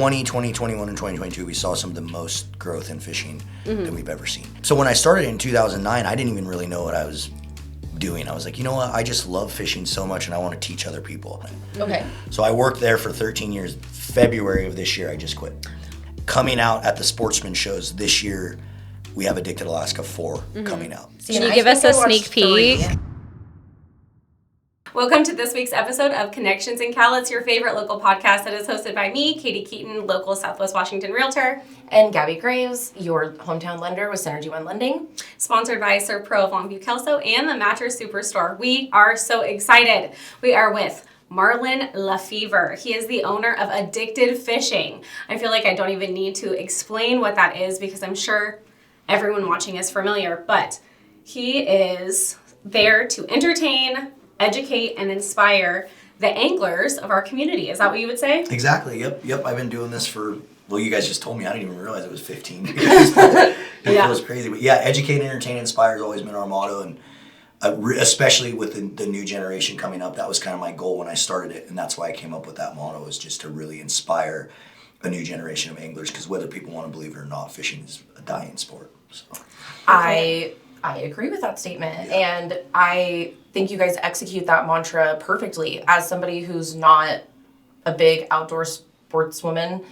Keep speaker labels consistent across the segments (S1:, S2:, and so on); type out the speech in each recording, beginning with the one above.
S1: 2021, and 2022, we saw some of the most growth in fishing that we've ever seen. So when I started in 2009, I didn't even really know what I was doing. I was like, you know what? I just love fishing so much and I want to teach other people.
S2: Okay.
S1: So I worked there for 13 years. February of this year, I just quit. Coming out at the sportsman shows this year, we have Addicted Alaska 4 coming out.
S3: Can you give us a sneak peek? Welcome to this week's episode of Connections in Cal. It's your favorite local podcast that is hosted by me, Katie Keaton, local Southwest Washington realtor.
S2: And Gabby Graves, your hometown lender with Synergy One Lending.
S3: Sponsored by Surf Pro of Longview Kelso and the Mattress Superstore. We are so excited. We are with Marlin LeFever. He is the owner of AddictedFishing. I feel like I don't even need to explain what that is because I'm sure everyone watching is familiar, but he is there to entertain, educate, and inspire the anglers of our community. Is that what you would say?
S1: Exactly. Yep. I've been doing this for, well, you guys just told me. I didn't even realize it was 15 years. It feels crazy. But yeah, educate, entertain, inspire has always been our motto. And especially with the new generation coming up, that was kind of my goal when I started it. And that's why I came up with that motto, is just to really inspire a new generation of anglers. Because whether people want to believe it or not, fishing is a dying sport. So.
S2: I agree with that statement. And I think you guys execute that mantra perfectly. As somebody who's not a big outdoor sportswoman,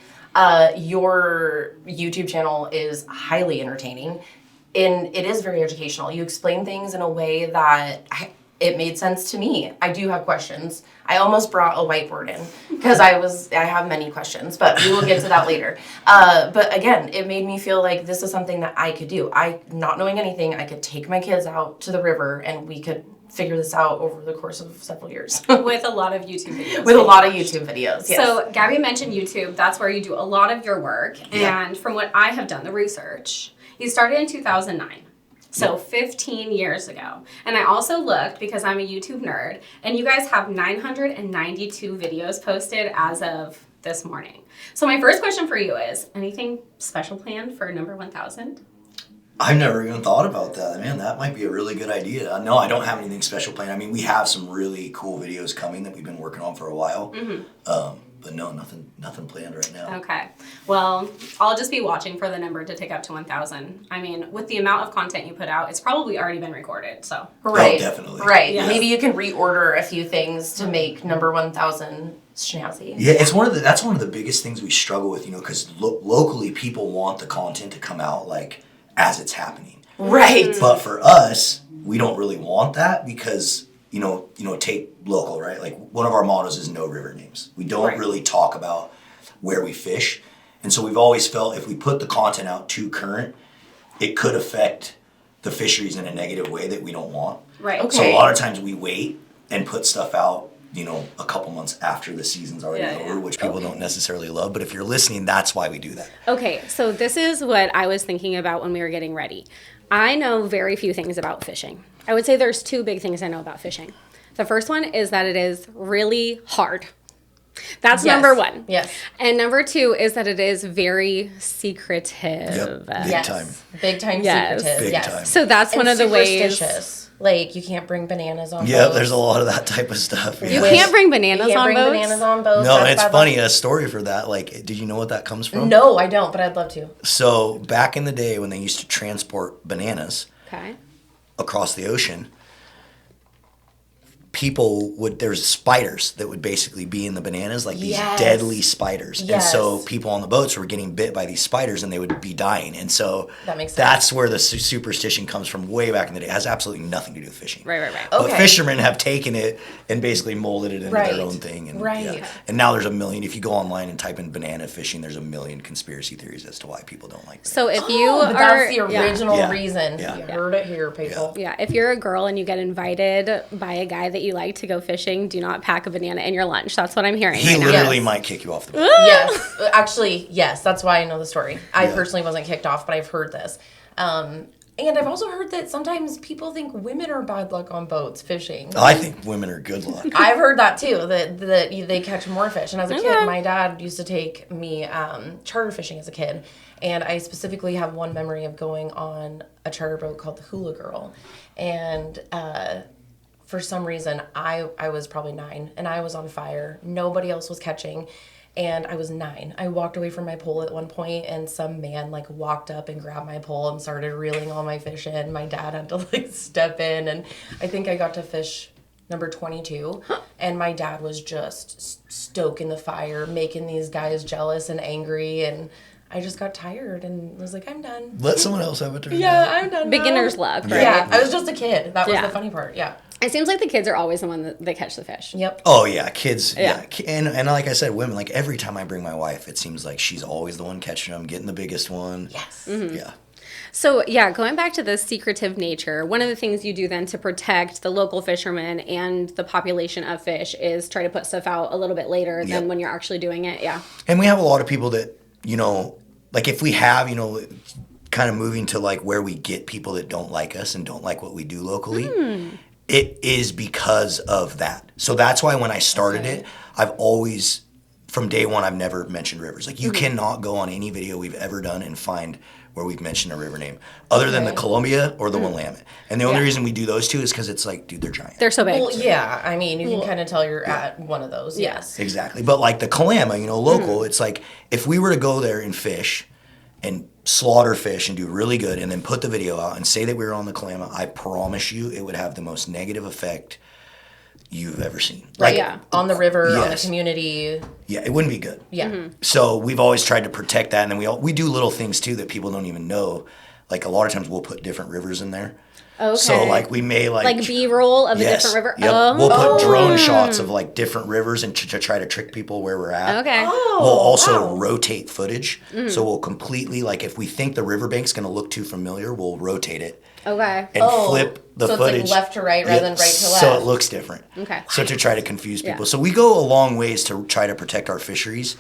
S2: your YouTube channel is highly entertaining. And it is very educational. You explain things in a way that it made sense to me. I do have questions. I almost brought a whiteboard in because I have many questions, but we will get to that later. But again, it made me feel like this is something that I could do. Not knowing anything, I could take my kids out to the river and we could figure this out over the course of several years.
S3: With a lot of YouTube videos.
S2: With a lot of YouTube videos, yes.
S3: So Gabby mentioned YouTube. That's where you do a lot of your work.
S1: Yeah.
S3: And from what I have done, the research, you started in 2009. So 15 years ago. And I also looked because I'm a YouTube nerd, and you guys have 992 videos posted as of this morning. So my first question for you is, anything special planned for number 1000?
S1: I've never even thought about that. Man, that might be a really good idea. No, I don't have anything special planned. I mean, we have some really cool videos coming that we've been working on for a while. But no, nothing planned right now.
S3: Okay. Well, I'll just be watching for the number to tick up to 1,000. I mean, with the amount of content you put out, it's probably already been recorded, so.
S2: Right.
S1: Oh, definitely.
S2: Right.
S3: Yes.
S2: Maybe you can reorder a few things to make number 1,000 snazzy.
S1: Yeah, that's one of the biggest things we struggle with, because locally people want the content to come out like as it's happening.
S2: Right.
S1: But for us, we don't really want that because take local, right? Like one of our mottos is no river names. We don't really talk about where we fish. And so we've always felt if we put the content out too current, it could affect the fisheries in a negative way that we don't want.
S3: Right.
S2: Okay.
S1: So a lot of times we wait and put stuff out, a couple months after the season's already over, which people don't necessarily love. But if you're listening, that's why we do that.
S3: Okay, so this is what I was thinking about when we were getting ready. I know very few things about fishing. I would say there's two big things I know about fishing. The first one is that it is really hard. That's number one.
S2: Yes.
S3: And number two is that it is very secretive.
S1: Yep. Big time.
S2: Big time
S3: Yes.
S2: secretive.
S1: Big
S2: yes.
S1: time.
S3: So that's one of the ways.
S2: Superstitious. Like, you can't bring bananas on
S1: Yeah,
S2: boats.
S1: there's a lot of that type of stuff.
S3: You can't bring bananas
S2: You can't
S3: on
S2: bring
S3: boats?
S2: bananas on boats.
S1: No,
S2: That's
S1: it's
S2: bad
S1: funny,
S2: luck.
S1: a story for that. Like, did you know what that comes from?
S2: No, I don't, but I'd love to.
S1: So back in the day when they used to transport bananas
S3: Okay.
S1: across the ocean, there's spiders that would basically be in the bananas, like these deadly spiders.
S2: Yes.
S1: And so people on the boats were getting bit by these spiders and they would be dying. And so
S2: That makes sense.
S1: that's where the superstition comes from way back in the day. It has absolutely nothing to do with fishing.
S3: Right.
S1: But
S2: Okay.
S1: fishermen have taken it and basically molded it into
S2: Right.
S1: their own thing. And,
S2: Right.
S1: And now there's a million, if you go online and type in banana fishing, there's a million conspiracy theories as to why people don't like bananas.
S3: So if you
S2: But
S3: are...
S2: that's the original
S1: Yeah.
S2: reason.
S1: Yeah.
S2: You heard it here, people.
S3: Yeah, if you're a girl and you get invited by a guy that you like to go fishing, do not pack a banana in your lunch. That's what I'm hearing
S1: He
S3: right now.
S1: literally
S2: Yes.
S1: might kick you off the boat.
S2: Yes. Actually, yes. That's why I know the story. I personally wasn't kicked off, but I've heard this. And I've also heard that sometimes people think women are bad luck on boats fishing.
S1: I think women are good luck.
S2: I've heard that too, that they catch more fish. And as a
S3: Okay.
S2: kid, my dad used to take me charter fishing as a kid. And I specifically have one memory of going on a charter boat called the Hula Girl. And for some reason, I was probably 9 and I was on fire. Nobody else was catching. and I was 9. I walked away from my pole at one point, and some man like walked up and grabbed my pole and started reeling all my fish in. My dad had to like step in, and I think I got to fish number 22, and my dad was just stoking the fire, making these guys jealous and angry, and I just got tired and was like, I'm done.
S1: Let someone else have a turn.
S2: Yeah, I'm done.
S3: Beginner's
S2: now.
S3: luck, right?
S2: Yeah, I was just a kid. That was
S3: Yeah.
S2: the funny part. Yeah.
S3: It seems like the kids are always the one that catch the fish.
S2: Yep.
S1: Oh yeah, kids.
S3: Yeah.
S1: Yeah. And like I said, women. Like every time I bring my wife, it seems like she's always the one catching them, getting the biggest one.
S2: Yes.
S1: Yeah.
S3: So, yeah, going back to the secretive nature, one of the things you do then to protect the local fishermen and the population of fish is try to put stuff out a little bit later
S1: Yep.
S3: than when you're actually doing it. Yeah.
S1: And we have a lot of people that, like if we have, kind of moving to like where we get people that don't like us and don't like what we do locally, it is because of that. So that's why when I started it, I've always, from day one, I've never mentioned rivers. Like you cannot go on any video we've ever done and find where we've mentioned a river name other than the Columbia or the Willamette. And the only reason we do those two is because it's like, dude, they're giant.
S3: They're so big.
S2: Well, yeah. I mean, you can kind of tell you're at one of those. Yes.
S1: Exactly. But like the Kalama, local, it's like if we were to go there and fish and slaughter fish and do really good and then put the video out and say that we were on the Kalama, I promise you it would have the most negative effect you've ever seen.
S2: Right.
S3: Yeah.
S2: On the river, on the
S1: Yes.
S2: community.
S1: Yeah, it wouldn't be good.
S2: Yeah.
S1: So we've always tried to protect that, and then we do little things too that people don't even know. Like a lot of times we'll put different rivers in there.
S3: Okay.
S1: So like we may
S3: Like B-roll of a different river?
S1: Yep.
S3: Oh.
S1: We'll put drone shots of like different rivers and to try to trick people where we're at.
S3: Okay.
S2: Oh,
S1: We'll also
S2: wow.
S1: rotate footage. So we'll completely, like if we think the riverbank's going to look too familiar, we'll rotate it
S3: Okay.
S1: and flip the
S2: so
S1: footage.
S2: it's like left to right rather than right to left.
S1: So it looks different.
S3: Okay.
S1: So to try to confuse people.
S3: Yeah.
S1: So we go a long ways to try to protect our fisheries.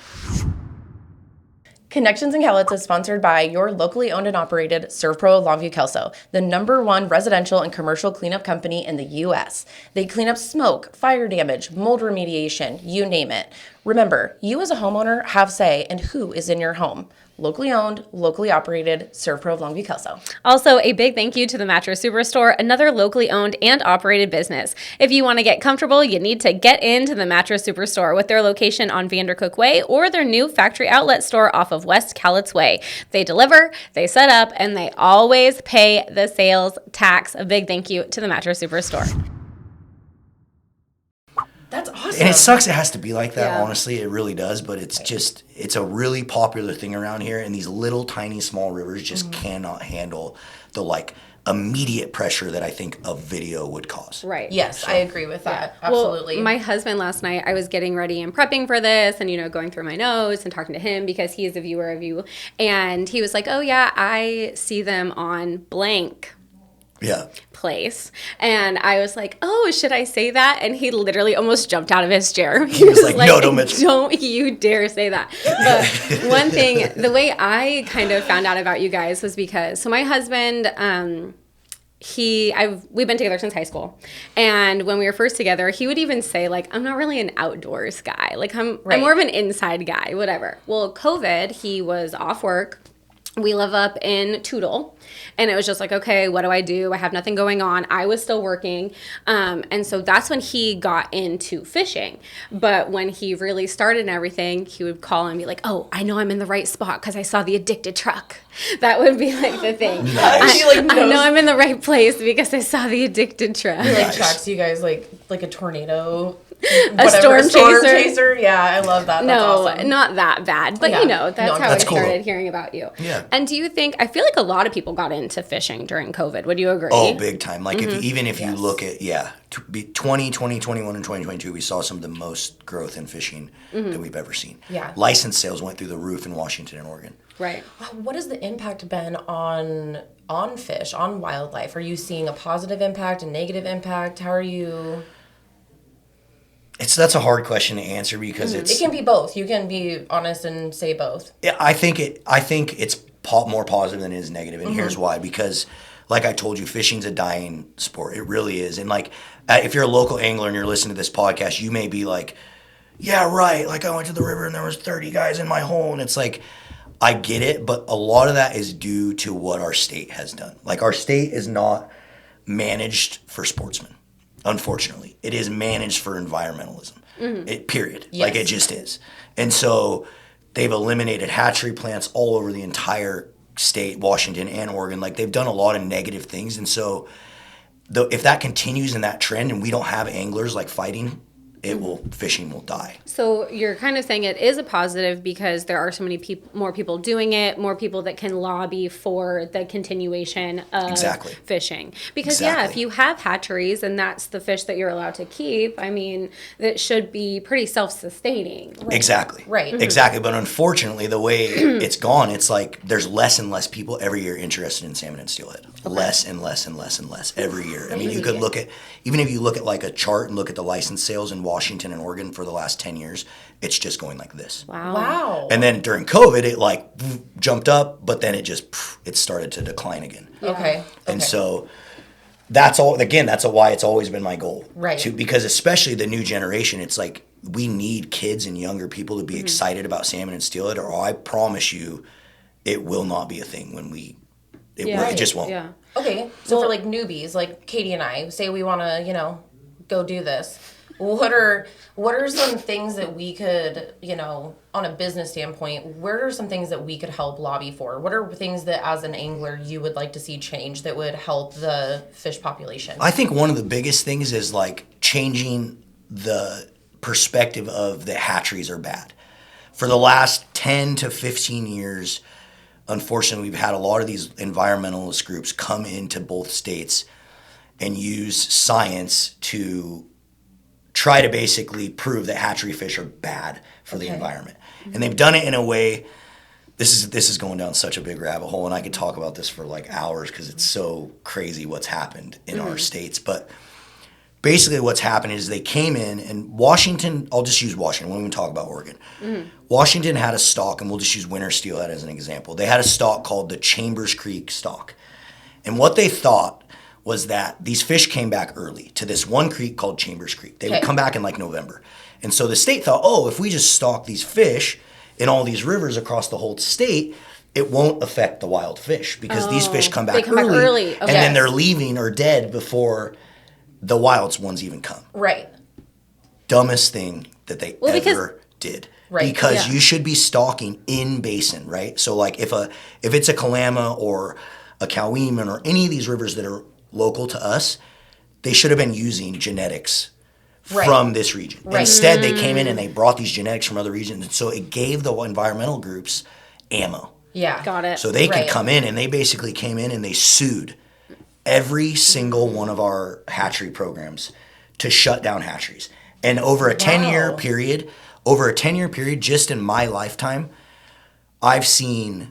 S2: Connections and Cowlitz is sponsored by your locally owned and operated ServPro Longview Kelso, the #1 residential and commercial cleanup company in the U.S. They clean up smoke, fire damage, mold remediation, you name it. Remember, you as a homeowner have say in who is in your home. Locally owned, locally operated, ServPro of Longview Kelso.
S3: Also, a big thank you to the Mattress Superstore, another locally owned and operated business. If you want to get comfortable, you need to get into the Mattress Superstore with their location on Vandercook Way or their new factory outlet store off of West Cowlitz Way. They deliver, they set up, and they always pay the sales tax. A big thank you to the Mattress Superstore.
S2: That's awesome.
S1: And it sucks it has to be like that,
S3: Yeah.
S1: honestly. It really does. But it's a really popular thing around here. And these little, tiny, small rivers just cannot handle the like immediate pressure that I think a video would cause.
S3: Right.
S2: Yes, I agree with that. Absolutely.
S3: Well, my husband last night, I was getting ready and prepping for this and, going through my notes and talking to him because he is a viewer of you. And he was like, oh, yeah, I see them on blank
S1: Yeah.
S3: place. And I was like, oh, should I say that? And he literally almost jumped out of his chair.
S1: He was like, no, don't mention it.
S3: Don't you dare say that. But one thing, the way I kind of found out about you guys was because, so my husband, we've been together since high school. And when we were first together, he would even say like, I'm not really an outdoors guy. Like I'm more of an inside guy, whatever. Well, COVID, he was off work. We live up in Tootle, and it was just like, okay, what do? I have nothing going on. I was still working, and so that's when he got into fishing. But when he really started and everything, he would call and be like, oh, I know I'm in the right spot because I saw the Addicted truck. That would be like the thing. I know I'm in the right place because I saw the Addicted truck.
S2: He like tracks you guys like a tornado.
S3: A storm chaser.
S2: Yeah, I love that. That's
S3: No,
S2: awesome.
S3: not that bad. But,
S2: Yeah.
S3: that's how
S1: that's
S3: I
S1: cool.
S3: started hearing about you.
S1: Yeah.
S3: And do you think, I feel like a lot of people got into fishing during COVID. Would you agree?
S1: Oh, big time. Like if you look at, 2020, 2021, and 2022, we saw some of the most growth in fishing that we've ever seen.
S2: Yeah.
S1: License sales went through the roof in Washington and Oregon.
S3: Right.
S2: What has the impact been on fish, on wildlife? Are you seeing a positive impact, a negative impact? How are you?
S1: That's a hard question to answer because
S2: It can be both. You can be honest and say both.
S1: I think it's more positive than it is negative, and here's why. Because, like I told you, fishing's a dying sport. It really is. And like, if you're a local angler and you're listening to this podcast, you may be like, "Yeah, right. Like I went to the river and there was 30 guys in my hole," and it's like, I get it, but a lot of that is due to what our state has done. Like our state is not managed for sportsmen. Unfortunately, it is managed for environmentalism. Period.
S2: Yes.
S1: Like, it just is. And so they've eliminated hatchery plants all over the entire state, Washington and Oregon. Like, they've done a lot of negative things. And so if that continues in that trend and we don't have anglers like fighting, fishing will die.
S3: So you're kind of saying it is a positive because there are so many more people doing it, more people that can lobby for the continuation of fishing. Because if you have hatcheries and that's the fish that you're allowed to keep, I mean, that should be pretty self-sustaining.
S1: Right? Exactly.
S2: Right.
S1: Exactly. But unfortunately, the way it's gone, it's like there's less and less people every year interested in salmon and steelhead. Okay. Less and less and less and less every year. I mean, you could look at, even if you look at like a chart and look at the license sales in Washington and Oregon for the last 10 years, it's just going like this.
S2: Wow.
S1: And then during COVID, it like jumped up, but then it started to decline again.
S2: Okay.
S1: And so that's all, again, that's why it's always been my goal.
S2: Right.
S1: Because especially the new generation, it's like we need kids and younger people to be excited about salmon and steelhead, or I promise you it will not be a thing when it just won't.
S3: Yeah.
S2: Okay, so for like newbies, like Katie and I, say we want to, go do this. What are some things that we could, on a business standpoint, where are some things that we could help lobby for? What are things that as an angler you would like to see change that would help the fish population?
S1: I think one of the biggest things is like changing the perspective of that hatcheries are bad. For the last 10 to 15 years, unfortunately, we've had a lot of these environmentalist groups come into both states and use science to try to basically prove that hatchery fish are bad for the environment. And they've done it in a way, this is going down such a big rabbit hole, and I could talk about this for like hours because it's so crazy what's happened in our states. But basically what's happened is they came in, and Washington, I'll just use Washington, we won't even talk about Oregon. Washington had a stock, and we'll just use winter steelhead as an example. They had a stock called the Chambers Creek stock. And what they thought was that these fish came back early to this one creek called Chambers Creek. They would come back in like November. And so the state thought, if we just stock these fish in all these rivers across the whole state, it won't affect the wild fish because these fish come back early.
S3: Okay.
S1: And then they're leaving or dead before the wild ones even come.
S2: Right.
S1: Dumbest thing that they ever did.
S2: Right.
S1: Because you should be stocking in basin, right? So like if it's a Kalama or a Cowieman or any of these rivers that are local to us, they should have been using genetics from this region.
S2: Right.
S1: Instead, they came in and they brought these genetics from other regions, and so it gave the environmental groups ammo.
S2: Yeah.
S3: Got it.
S1: So they could come in, and they basically came in and they sued every single one of our hatchery programs to shut down hatcheries. And over a 10-year period, just in my lifetime, I've seen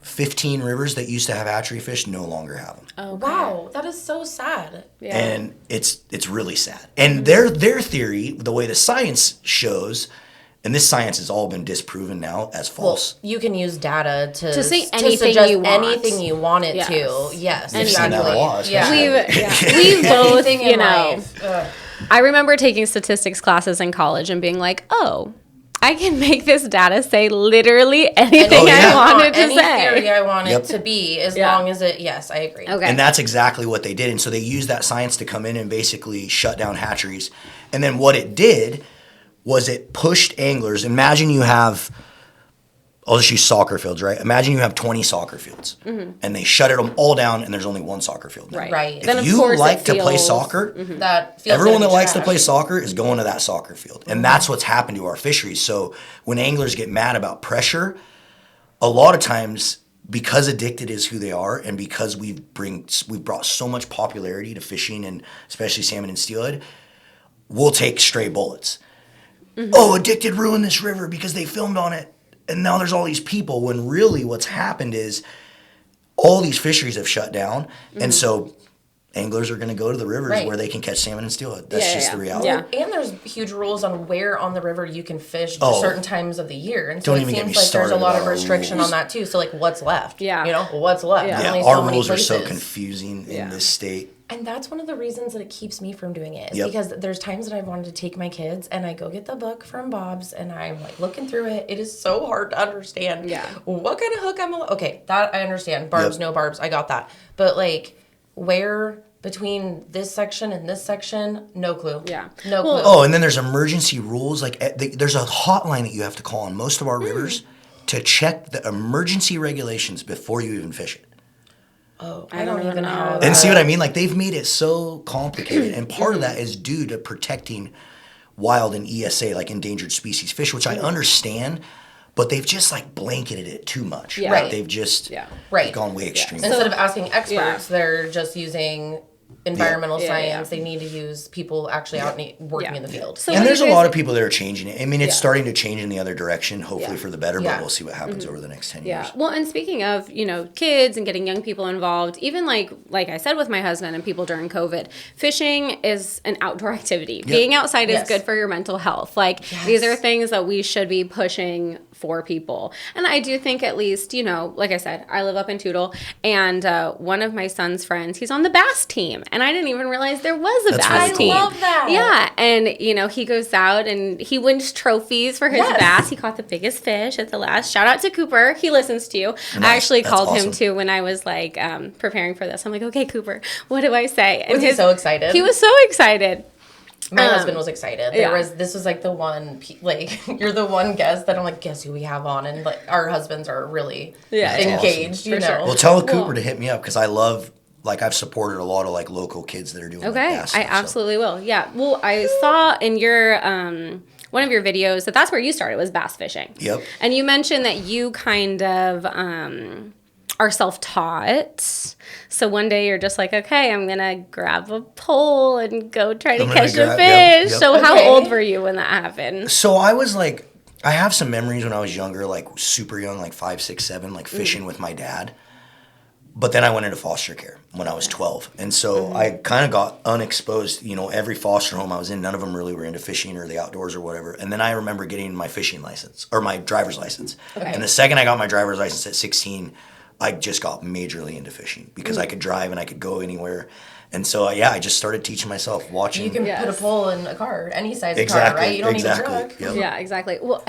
S1: 15 rivers that used to have hatchery fish no longer have them.
S2: Okay. Wow, that is so sad.
S1: Yeah. And it's really sad. And their theory, the way the science shows, and this science has all been disproven now as false.
S2: Well, you can use data to
S3: say anything
S2: suggest
S3: you want.
S2: anything you want it to. Yes,
S1: You've seen that a lot,
S3: We both,
S2: Anything in life.
S3: I remember taking statistics classes in college and being like, I can make this data say literally anything I want it to
S2: any
S3: say.
S2: Any theory I want it to be, as long as it, yes, I agree.
S3: Okay.
S1: And that's exactly what they did. And so they used that science to come in and basically shut down hatcheries. And then what it did was it pushed anglers. Imagine you have, I'll just use soccer fields, right? Imagine you have 20 soccer fields. And they shut them all down and there's only one soccer field now.
S2: Right.
S1: If
S3: Then of
S1: you
S3: course
S1: like to play soccer,
S2: That feels
S1: everyone that
S2: gonna be
S1: likes to
S2: trash.
S1: play soccer is going to that soccer field. And that's what's happened to our fisheries. So when anglers get mad about pressure, a lot of times, because Addicted is who they are, and because we've brought so much popularity to fishing, and especially salmon and steelhead, we'll take stray bullets. Addicted ruined this river because they filmed on it, and now there's all these people, when really what's happened is all these fisheries have shut down, and so anglers are going to go to the rivers where they can catch salmon and steelhead. That's just the reality.
S3: Yeah.
S2: And there's huge rules on where on the river you can fish at certain times of the year. And so
S1: Don't
S2: it
S1: even get
S2: seems
S1: me
S2: like there's a
S1: started
S2: lot of
S1: about our
S2: restriction
S1: rules.
S2: on that too. So like what's left?
S3: Yeah.
S2: What's left?
S3: Yeah.
S2: There's only
S1: Our
S2: so many
S1: rules are so
S2: places.
S1: confusing in this state.
S2: And that's one of the reasons that it keeps me from doing it. Is
S1: Yep.
S2: because there's times that I've wanted to take my kids and I go get the book from Bob's and I'm like looking through it. It is so hard to understand what kind of hook okay, that I understand. Barbs, no barbs, I got that. But like where between this section and this section, no clue.
S3: Yeah.
S2: No clue.
S1: Oh, and then there's emergency rules. Like there's a hotline that you have to call on most of our rivers to check the emergency regulations before you even fish it.
S2: Oh, I don't even
S3: know.
S2: have.
S1: And see what I mean? Like they've made it so complicated, and part of that is due to protecting wild and ESA, like endangered species fish, which I understand, but they've just like blanketed it too much.
S3: Yeah.
S1: Right?
S2: Right.
S1: They've just
S2: Right.
S1: gone way extreme.
S2: Instead of asking experts, they're just using environmental
S3: Yeah, yeah,
S2: science. They need to use people actually out working in the field.
S3: So
S1: And
S3: what
S1: there's
S3: do
S1: a
S3: you
S1: lot
S3: guys-
S1: of people that are changing it. I mean, it's
S3: Yeah.
S1: starting to change in the other direction, hopefully
S3: Yeah.
S1: for the better,
S2: Yeah.
S1: but we'll see what happens over the next 10 years.
S3: Yeah. Well, and speaking of, kids and getting young people involved, even like I said with my husband and people during COVID, fishing is an outdoor activity.
S1: Yep.
S3: Being outside is
S2: Yes.
S3: good for your mental health. Like these are things that we should be pushing for people. And I do think at least, like I said, I live up in Toutle, and one of my son's friends, he's on the bass team. And I didn't even realize there was a
S1: That's
S3: bass
S1: really
S3: team.
S1: cool.
S2: I love that.
S3: Yeah. And, he goes out and he wins trophies for his
S2: Yes.
S3: bass. He caught the biggest fish at the last. Shout out to Cooper. He listens to you. I
S1: Nice.
S3: actually
S1: That's
S3: called him
S1: awesome.
S3: too when I was like preparing for this. I'm like, okay, Cooper, what do I say? And
S2: Was he so excited?
S3: He was so excited.
S2: My husband was excited.
S3: yeah.
S2: This was like the one, you're the one guest that I'm like, guess who we have on, and like our husbands are really
S3: Yeah, yeah.
S2: engaged. You
S3: For
S2: know.
S3: sure.
S1: Well, tell
S3: Well-
S1: Cooper to hit me up because I love, like, I've supported a lot of like local kids that are doing like,
S3: Okay,
S1: bass
S3: I
S1: stuff, so.
S3: absolutely will. Yeah. Well, I saw in your one of your videos that's where you started was bass fishing.
S1: Yep.
S3: And you mentioned that you kind of are self-taught. So one day you're just like, okay, I'm gonna grab a pole and go try to
S1: I'm gonna
S3: catch a
S1: grab-
S3: fish.
S1: yep.
S3: So how
S2: Okay.
S3: old were you when that happened?
S1: So I was like, I have some memories when I was younger, like super young, like 5, 6, 7, like fishing with my dad. But then I went into foster care when I was 12. And so I kind of got unexposed. Every foster home I was in, none of them really were into fishing or the outdoors or whatever. And then I remember getting my fishing license or my driver's license.
S2: Okay.
S1: And the second I got my driver's license at 16, I just got majorly into fishing because I could drive and I could go anywhere. And so, I just started teaching myself, watching.
S2: You can
S3: Yes.
S2: put a pole in a car, any size car,
S1: Exactly,
S2: right? You don't
S1: exactly.
S2: need a truck.
S1: Yep.
S3: Yeah, exactly. Well,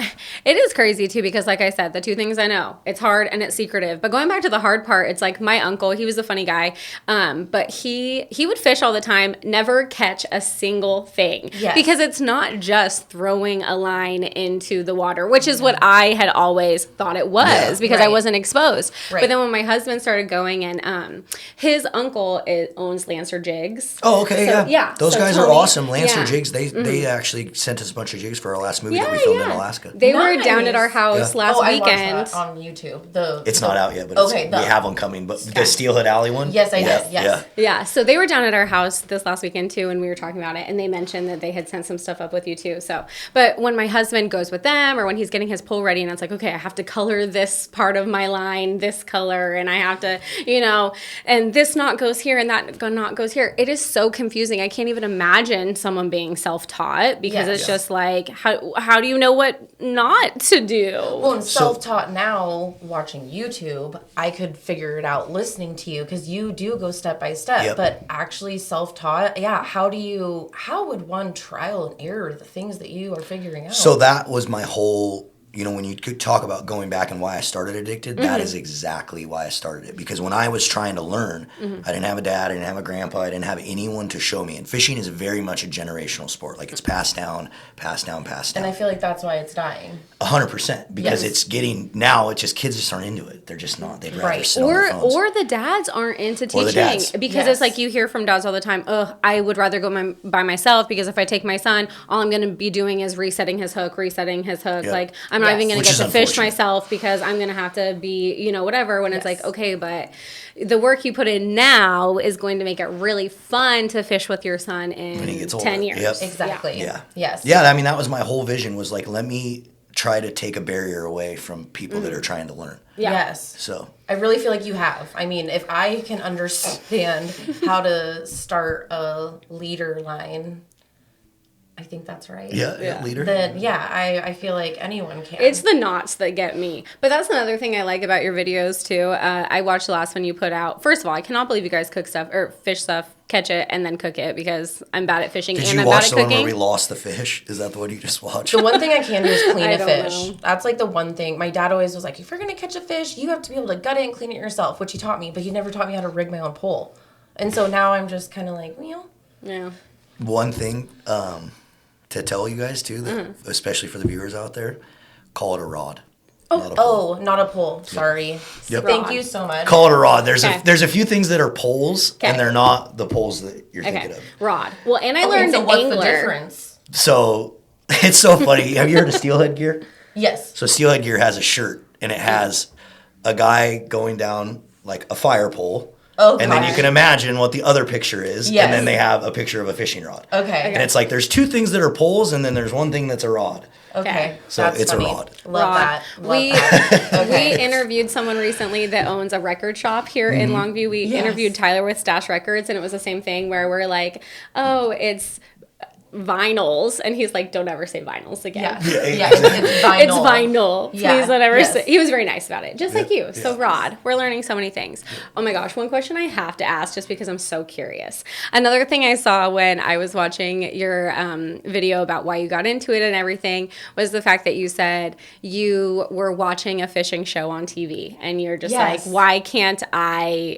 S3: it is crazy too because, like I said, the two things I know, it's hard and it's secretive. But going back to the hard part, it's like my uncle. He was a funny guy, but he would fish all the time, never catch a single thing.
S2: Yes.
S3: Because it's not just throwing a line into the water, which is what I had always thought it was
S1: Yeah.
S3: because I
S2: Right.
S3: wasn't exposed.
S2: Right.
S3: But then when my husband started going, and his uncle owns Lancer Jigs.
S1: Oh, okay,
S3: So,
S1: yeah. Those
S3: so
S1: guys are
S3: Tony-
S1: awesome. Lancer
S3: yeah.
S1: Jigs, they actually sent us a bunch of jigs for our last movie that we filmed in Alaska.
S3: They were down at our
S2: Nice.
S3: house
S1: Yeah.
S3: last
S2: I
S3: weekend.
S2: watched that on YouTube.
S1: It's not out yet, but
S2: Okay,
S1: we have one coming. But the Steelhead Alley one?
S2: Yes, I
S1: yeah,
S2: did, yes.
S1: Yeah.
S3: Yeah, so they were down at our house this last weekend too, and we were talking about it, and they mentioned that they had sent some stuff up with you too. So, but when my husband goes with them, or when he's getting his pole ready, and it's like, okay, I have to color this part of my line this color, and I have to, and this knot goes here, and that knot goes here. It is so confusing. I can't even imagine someone being self-taught because
S2: Yeah.
S3: it's just like, how do you know what not to do?
S2: Well, and self-taught now, watching YouTube, I could figure it out listening to you because you do go step by step.
S1: Yep.
S2: But actually self-taught, how would one trial and error the things that you are figuring out?
S1: So that was my whole, when you could talk about going back and why I started Addicted, that is exactly why I started it. Because when I was trying to learn, I didn't have a dad, I didn't have a grandpa, I didn't have anyone to show me. And fishing is very much a generational sport. Like it's passed down, passed down, passed down.
S2: And I feel like that's why it's dying.
S1: 100%. Because
S2: Yes.
S1: it's getting, now it's just kids just aren't into it. They're just not. They'd rather
S2: Right.
S1: sit on their phones.
S3: Or the dads aren't into
S1: Or the
S3: teaching
S1: dads.
S3: because
S2: Yes.
S3: it's like you hear from dads all the time. Oh, I would rather go by myself because if I take my son, all I'm going to be doing is resetting his hook.
S1: Yeah.
S3: Like I'm not
S2: Yes.
S3: even going
S1: Which
S3: to
S1: is
S3: get to fish
S1: unfortunate.
S3: myself because I'm going to have to be, whatever. When it's
S2: Yes.
S3: like, okay, but the work you put in now is going to make it really fun to fish with your son in
S1: When he gets
S3: 10
S1: older.
S3: years.
S1: Yep.
S2: Exactly.
S1: Yeah.
S2: Yes.
S1: Yeah, I mean, that was my whole vision was like, let me try to take a barrier away from people that are trying to learn.
S3: Yeah.
S2: Yes.
S1: So,
S2: I really feel like you have. I mean, if I can understand how to start a leader line, I think that's right.
S1: yeah. Leader.
S2: Then I feel like anyone can.
S3: It's the knots that get me. But that's another thing I like about your videos too. I watched the last one you put out. First of all, I cannot believe you guys cook stuff or fish stuff, catch it, and then cook it because I'm bad at fishing
S1: Did
S3: and
S1: you
S3: I'm bad
S1: watch
S3: at
S1: the one
S3: cooking.
S1: where we lost the fish? Is that the one you just watched?
S2: The one thing I can do is clean
S3: I
S2: a
S3: don't
S2: fish.
S3: know.
S2: That's like the one thing. My dad always was like, if you're going to catch a fish, you have to be able to gut it and clean it yourself, which he taught me, but he never taught me how to rig my own pole. And so now I'm just kind of like,
S3: Yeah.
S1: One thing to tell you guys too, that especially for the viewers out there, call it a rod. Not a pole.
S2: not a pole. Sorry.
S1: Yep.
S2: Thank you so much.
S1: Call it a rod. There's
S3: Okay.
S1: there's a few things that are poles,
S3: Okay.
S1: and they're not the poles that you're thinking
S3: Okay.
S1: of.
S3: Rod. Well, and I
S2: Okay,
S3: learned
S2: so what's
S3: angler.
S2: the difference?
S1: So it's so funny. Have you heard of steelhead gear?
S2: Yes.
S1: So steelhead gear has a shirt, and it has a guy going down like a fire pole.
S2: Oh,
S1: And then you
S2: gosh.
S1: can imagine what the other picture is,
S2: Yes.
S1: and then they have a picture of a fishing rod.
S2: Okay.
S1: And it's like there's two things that are poles, and then there's one thing that's a rod.
S2: Okay.
S1: So
S2: That's
S1: it's a
S2: funny.
S1: rod.
S2: Love
S3: Rod.
S2: that. Love
S3: We
S2: that. Okay.
S3: we interviewed someone recently that owns a record shop here in Longview. We
S2: Yes.
S3: interviewed Tyler with Stash Records, and it was the same thing where we're like, "Oh, it's vinyls," and he's like, "Don't ever say vinyls again."
S2: Yeah.
S1: Yeah,
S2: Yeah. It's vinyl.
S3: It's vinyl. Please
S2: Yeah,
S3: don't ever
S2: yes.
S3: say. He was very nice about it, just like you.
S1: Yeah.
S3: So, Rod, we're learning so many things. Oh my gosh, one question I have to ask just because I'm so curious. Another thing I saw when I was watching your video about why you got into it and everything was the fact that you said you were watching a fishing show on TV and you're just
S2: Yes.
S3: like, why can't I,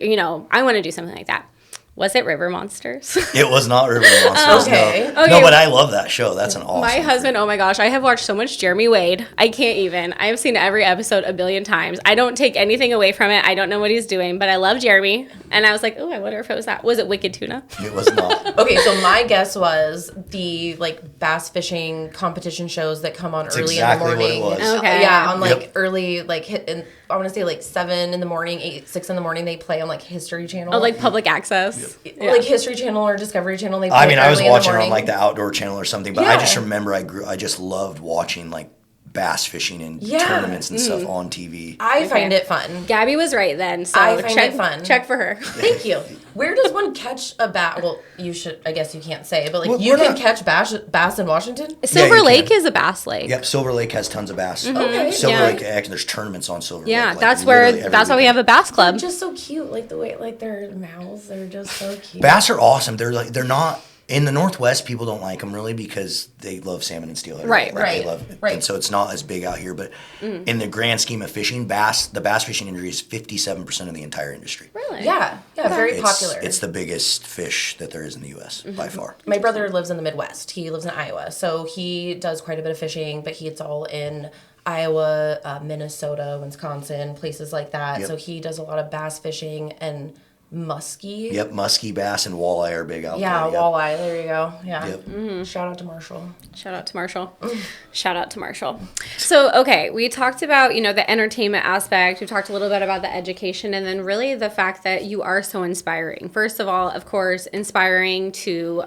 S3: I want to do something like that. Was it River Monsters?
S1: It was not River Monsters.
S2: Okay.
S1: No.
S3: Okay.
S1: No, but I love that show. That's an awesome.
S3: My husband, oh my gosh, I have watched so much Jeremy Wade. I can't even. I have seen every episode a billion times. I don't take anything away from it. I don't know what he's doing, but I love Jeremy. And I was like, oh, I wonder if it was that. Was it Wicked Tuna?
S1: It was not.
S2: Okay, so my guess was the bass fishing competition shows that come on early
S1: exactly
S2: in the morning.
S1: what it was.
S3: Okay.
S2: Yeah, on
S1: Yep.
S2: early hit in, I want to say 7 in the morning, 6 in the morning they play on History Channel.
S3: Oh, like public access. Yeah.
S2: History Channel or Discovery Channel. They play
S1: I mean, I was
S2: early in the
S1: watching it on
S2: morning.
S1: the Outdoor Channel or something, but I
S2: Yeah.
S1: just remember I just loved watching bass fishing and
S2: Yeah.
S1: tournaments and stuff on TV.
S2: I find it fun.
S3: Gabby was right then. So
S2: I find
S3: check,
S2: it fun.
S3: Check for her.
S2: Thank you. Where does one catch a bass? Well, you should. I guess you can't say, but
S1: Well,
S2: you
S1: we're
S2: can
S1: not-
S2: catch bass in Washington.
S3: Silver
S1: you
S3: Lake
S1: can.
S3: is a bass lake.
S1: Yep, Silver Lake has tons of bass.
S2: Okay.
S1: Silver
S3: Yeah.
S1: Lake, actually, there's tournaments on Silver
S3: Yeah,
S1: Lake.
S3: that's
S1: literally every
S3: why we
S1: weekend.
S3: have a bass club.
S2: They're just so cute, the way their mouths. They're just so cute.
S1: Bass are awesome. They're not in the Northwest. People don't like them really because they love salmon and steelhead.
S3: Right,
S2: right,
S1: They love,
S2: right.
S1: And so it's not as big out here. But in the grand scheme of fishing, the bass fishing industry is 57% of the entire industry.
S3: Really?
S2: Yeah, very
S1: It's,
S2: popular.
S1: It's the biggest fish that there is in the U.S. by far.
S2: My brother lives in the Midwest. He lives in Iowa, so he does quite a bit of fishing, but it's all in Iowa, Minnesota, Wisconsin, places like that.
S1: Yep.
S2: So he does a lot of bass fishing and muskie.
S1: Yep, musky bass and walleye are big out
S2: Yeah,
S1: there. Yep.
S2: walleye. There you go. Yeah.
S1: Yep.
S2: Shout out to Marshall.
S3: Shout out to Marshall. Shout out to Marshall. So, okay, we talked about, the entertainment aspect. We talked a little bit about the education and then really the fact that you are so inspiring. First of all, of course, inspiring to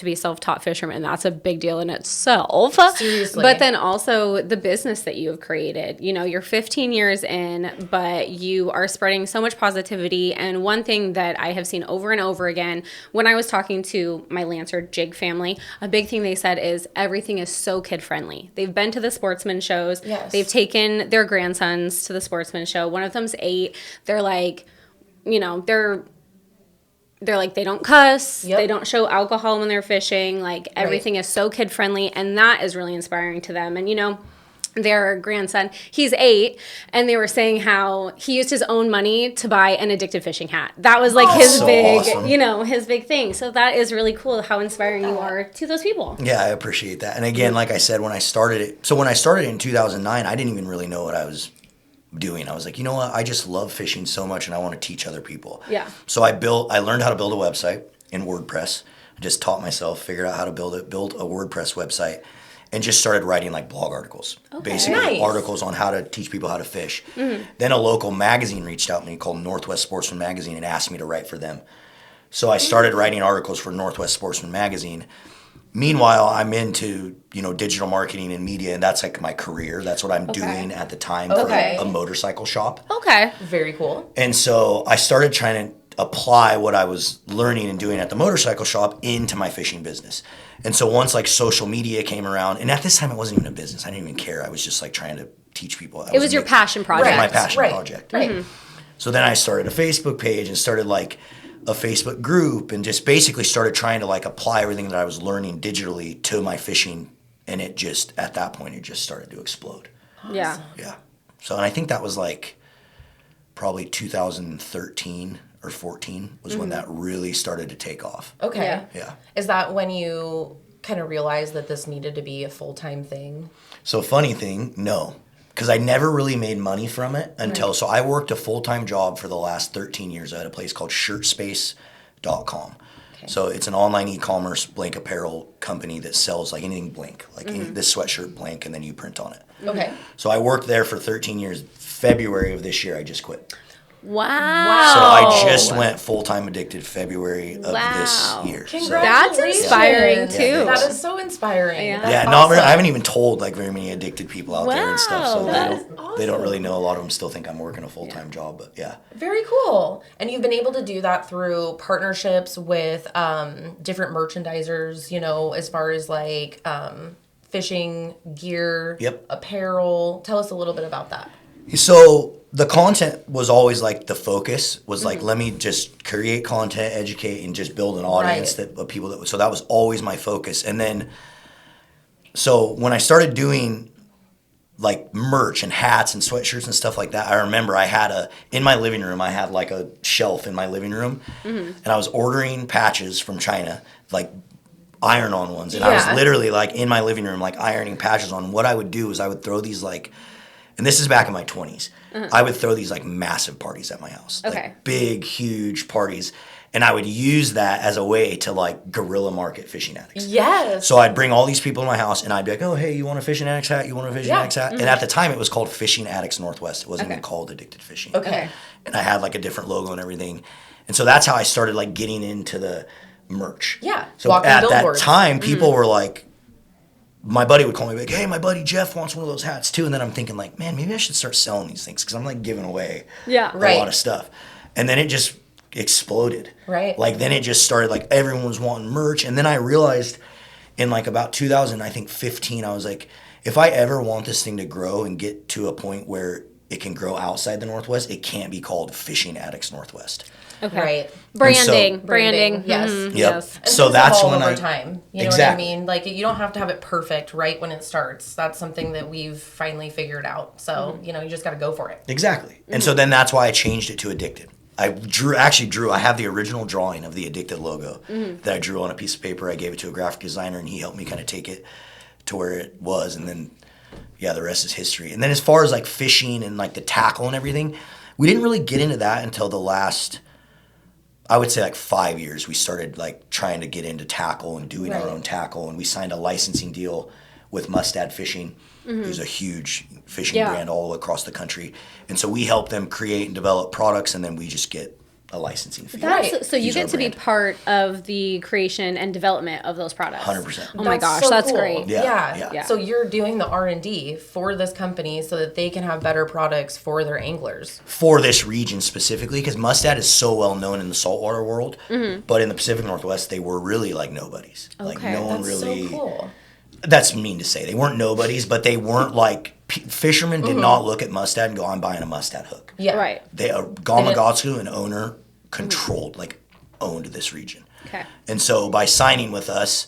S3: be self-taught fishermen. That's a big deal in itself.
S2: Seriously.
S3: But then also the business that you have created. You're 15 years in, but you are spreading so much positivity. And one thing that I have seen over and over again, when I was talking to my Lancer Jig family, a big thing they said is everything is so kid-friendly. They've been to the sportsman shows.
S2: Yes.
S3: They've taken their grandsons to the sportsman show. One of them's 8. They're like, they're like, they don't cuss.
S2: Yep.
S3: They don't show alcohol when they're fishing. Everything is so kid friendly. And that is really inspiring to them. And, their grandson, he's 8. And they were saying how he used his own money to buy an Addicted Fishing hat. That was his
S1: So
S3: big,
S1: awesome.
S3: his big thing. So that is really cool how inspiring you are to those people.
S1: Yeah, I appreciate that. And again, like I said, when I started it in 2009, I didn't even really know what I was doing. I was like, you know what? I just love fishing so much and I want to teach other people.
S3: Yeah.
S1: So I learned how to build a website in WordPress. I just taught myself, figured out how to build a WordPress website and just started writing blog articles.
S3: Okay.
S1: Basically
S2: Nice.
S1: articles on how to teach people how to fish. Then a local magazine reached out to me called Northwest Sportsman Magazine and asked me to write for them. So I started writing articles for Northwest Sportsman Magazine. Meanwhile, I'm into, digital marketing and media, and that's my career. That's what I'm doing at the time
S2: Okay.
S1: for a motorcycle shop.
S3: Okay.
S2: Very cool.
S1: And so I started trying to apply what I was learning and doing at the motorcycle shop into my fishing business. And so once social media came around, and at this time it wasn't even a business. I didn't even care. I was just trying to teach people.
S3: It was your passion
S1: It
S3: project.
S1: was my passion
S2: Right.
S1: project.
S2: Right.
S1: So then I started a Facebook page and started a Facebook group and just basically started trying to apply everything that I was learning digitally to my fishing. And it just, at that point, it just started to explode.
S3: Yeah.
S1: Yeah. So, and I think that was probably 2013 or 14 was when that really started to take off.
S2: Okay.
S1: Yeah.
S2: Is that when you kind of realized that this needed to be a full-time thing?
S1: So funny thing, no. Because I never really made money from it until, so I worked a full-time job for the last 13 years at a place called shirtspace.com. Okay. So it's an online e-commerce blank apparel company that sells like anything blank, like this sweatshirt blank, and then you print on it.
S2: Okay.
S1: So I worked there for 13 years. February of this year, I just quit.
S4: Wow.
S1: So I just went full-time addicted February of this year.
S2: Congratulations.
S4: That's inspiring too.
S2: That is so inspiring.
S4: Yeah.
S1: Yeah, not really, I haven't even told like very many addicted people out there and stuff, so
S4: Wow.
S1: they don't really know. A lot of them still think I'm working a full-time job, but yeah.
S2: Very cool. And you've been able to do that through partnerships with different merchandisers, you know, as far as like fishing gear, apparel. Tell us a little bit about that.
S1: So the content was always like the focus was like, let me just create content, educate, and just build an audience of people that. So that was always my focus. And then, so when I started doing like merch and hats and sweatshirts and stuff like that, I remember I had in my living room, I had like a shelf in my living room, and I was ordering patches from China, like iron-on ones, and I was literally like in my living room, like ironing patches on. What I would do is I would throw these like. And this is back in my 20s. I would throw these like massive parties at my house.
S4: Okay.
S1: Like big, huge parties. And I would use that as a way to like guerrilla market fishing addicts.
S2: Yes.
S1: So I'd bring all these people to my house and I'd be like, oh, hey, you want a Fishing Addicts hat? You want a Fishing Addicts hat? And at the time it was called Fishing Addicts Northwest. It wasn't even called Addicted Fishing.
S2: Okay.
S1: And I had like a different logo and everything. And so that's how I started like getting into the merch.
S2: Yeah.
S1: So
S2: Walking
S1: at
S2: billboards.
S1: that time, people were like, my buddy would call me like, hey, my buddy Jeff wants one of those hats too. And then I'm thinking like, man, maybe I should start selling these things because I'm like giving away a lot of stuff. And then it just exploded.
S2: Right.
S1: Like then it just started like everyone was wanting merch. And then I realized in like about 2015, I was like, if I ever want this thing to grow and get to a point where it can grow outside the Northwest, it can't be called Fishing Addicts Northwest.
S4: Okay.
S2: Right.
S4: Branding.
S2: Yes.
S4: Mhm.
S1: Yep.
S4: Yes.
S2: And
S1: So
S2: things
S1: that's
S2: evolve
S1: when
S2: over
S1: I
S2: time. You know
S1: Exactly.
S2: what I mean? Like you don't have to have it perfect right when it starts. That's something that we've finally figured out. So, you know, you just got to go for it.
S1: Exactly. And so then that's why I changed it to Addicted. I have the original drawing of the Addicted logo that I drew on a piece of paper. I gave it to a graphic designer and he helped me kind of take it to where it was. And then, the rest is history. And then as far as like fishing and like the tackle and everything, we didn't really get into that until the last, I would say like 5 years. We started like trying to get into tackle and doing our own tackle. And we signed a licensing deal with Fishing, who's a huge fishing brand all across the country. And so we help them create and develop products, and then we just get a licensing fee.
S4: So you
S1: Use
S4: get
S1: our
S4: to be
S1: brand.
S4: part of the creation and development of those products.
S1: 100%.
S4: Oh my
S2: That's
S4: gosh,
S2: so
S4: that's
S2: cool.
S4: great.
S1: Yeah.
S2: So you're doing the R&D for this company so that they can have better products for their anglers.
S1: For this region specifically, because mustad is so well known in the saltwater world, but in the Pacific Northwest, they were really like nobodies. Like
S4: Okay.
S1: no one
S2: That's
S1: really.
S2: so cool.
S1: That's mean to say. They weren't nobodies, but they weren't like fishermen did not look at mustad and go, "I'm buying a mustad hook."
S2: Yeah.
S4: Right.
S1: Gamagatsu, an owner, controlled, owned this region.
S4: Okay.
S1: And so by signing with us,